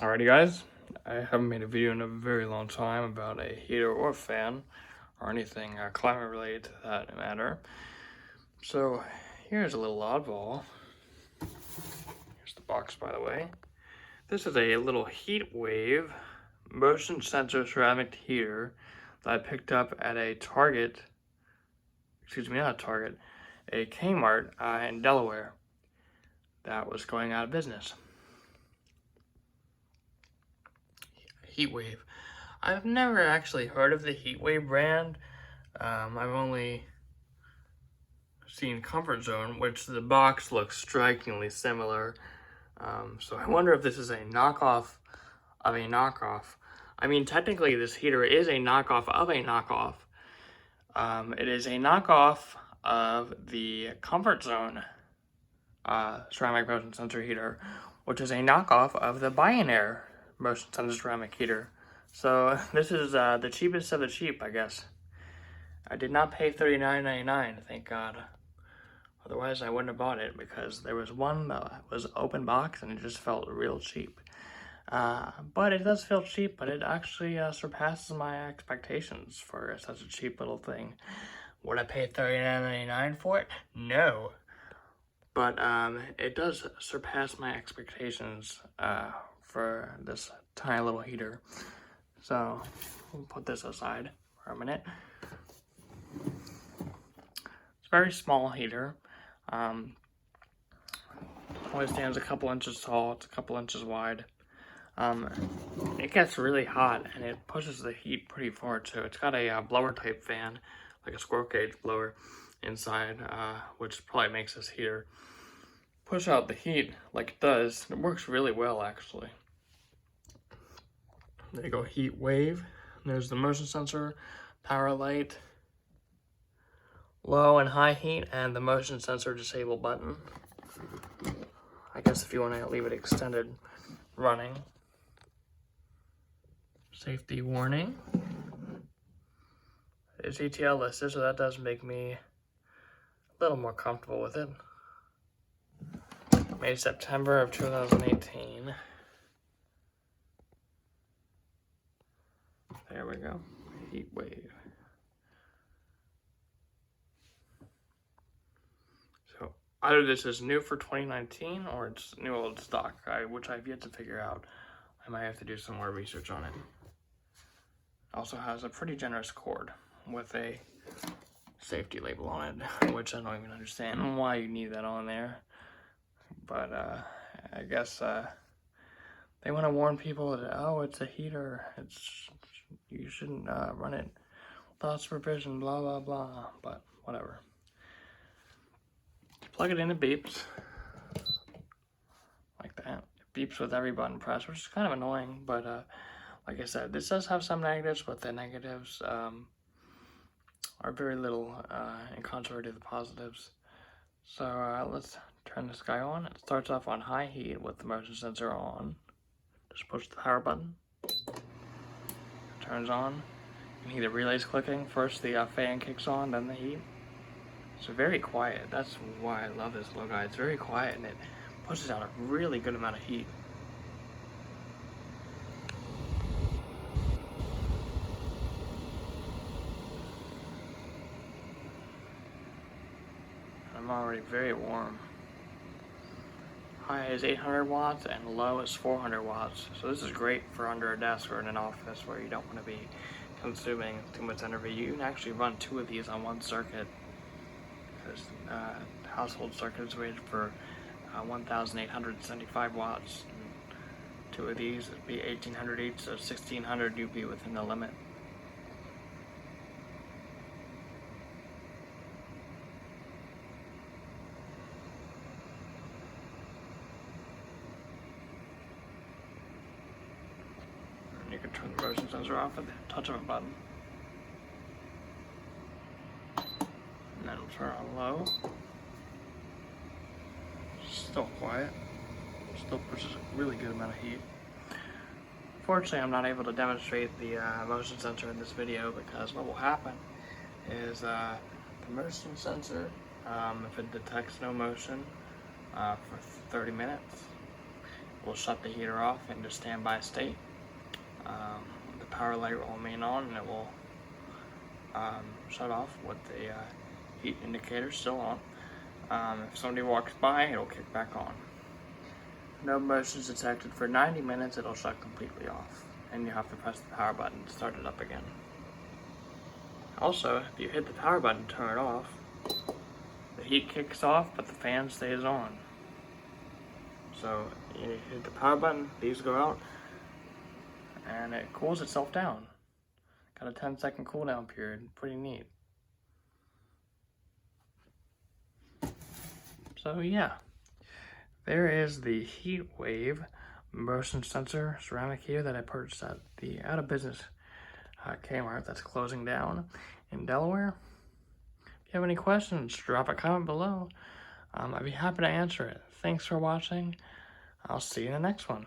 Alrighty guys, I haven't made a video in a very long time about a heater or fan or anything climate related to that matter. So here's a little oddball. Here's the box, by the way. This is a little heat wave motion sensor ceramic heater that I picked up at a Target, not a Target, a Kmart in Delaware that was going out of business. Heatwave. I've never actually heard of the Heatwave brand. I've only seen Comfort Zone, which the box looks strikingly similar. So I wonder if this is a knockoff of a knockoff. I mean, technically this heater is a knockoff of a knockoff. It is a knockoff of the Comfort Zone ceramic motion sensor heater, which is a knockoff of the Bionaire motion sensor ceramic heater. So this is the cheapest of the cheap, I guess. I did not pay $39.99, thank God. Otherwise I wouldn't have bought it, because there was one that was open box and it just felt real cheap. But it does feel cheap, but it actually surpasses my expectations for such a cheap little thing. Would I pay $39.99 for it? No. But it does surpass my expectations for this tiny little heater. So we'll put this aside for a minute. It's a very small heater. Only stands a couple inches tall. It's a couple inches wide. It gets really hot and it pushes the heat pretty far too. It's got a blower type fan, like a squirrel cage blower inside, which probably makes this heater push out the heat like it does. It works really well, actually. There you go, heat wave. There's the motion sensor, power light, low and high heat, and the motion sensor disable button. I guess if you want to leave it extended running. Safety warning. It's ETL listed, so that does make me a little more comfortable with it. May, September of 2018. There we go. Heat wave. So either this is new for 2019 or it's new old stock, which I've yet to figure out. I might have to do some more research on it. Also has a pretty generous cord with a safety label on it, which I don't even understand why you need that on there. But I guess they want to warn people that, oh, it's a heater, you shouldn't run it without supervision, blah blah blah. But whatever. Plug it in, it beeps like that. It beeps with every button press, which is kind of annoying. But like I said, this does have some negatives, but the negatives are very little in contrary to the positives. So let's turn this guy on. It starts off on high heat with the motion sensor on. Just push the power button. It turns on. You can hear the relays clicking. First the fan kicks on, then the heat. It's very quiet. That's why I love this little guy. It's very quiet and it pushes out a really good amount of heat. I'm already very warm. High is 800 watts and low is 400 watts. So this is great for under a desk or in an office where you don't want to be consuming too much energy. You can actually run two of these on one circuit. Because household circuit is rated for 1,875 watts. And two of these would be 1,800 each, so 1,600 you'd be within the limit. You can turn the motion sensor off with the touch of a button. And then turn on low. Still quiet. Still pushes a really good amount of heat. Fortunately, I'm not able to demonstrate the motion sensor in this video, because what will happen is the motion sensor, if it detects no motion for 30 minutes, will shut the heater off into standby state. The power light will remain on, and it will shut off with the heat indicator still on. If somebody walks by, it'll kick back on. No motions detected for 90 minutes, it'll shut completely off, and you have to press the power button to start it up again. Also, if you hit the power button to turn it off, the heat kicks off, but the fan stays on. So you hit the power button, these go out, and it cools itself down. Got a 10-second cooldown period, pretty neat. So yeah, there is the Heat Wave motion sensor ceramic heater that I purchased at the out of business Kmart that's closing down in Delaware. If you have any questions, drop a comment below. I'd be happy to answer it. Thanks for watching. I'll see you in the next one.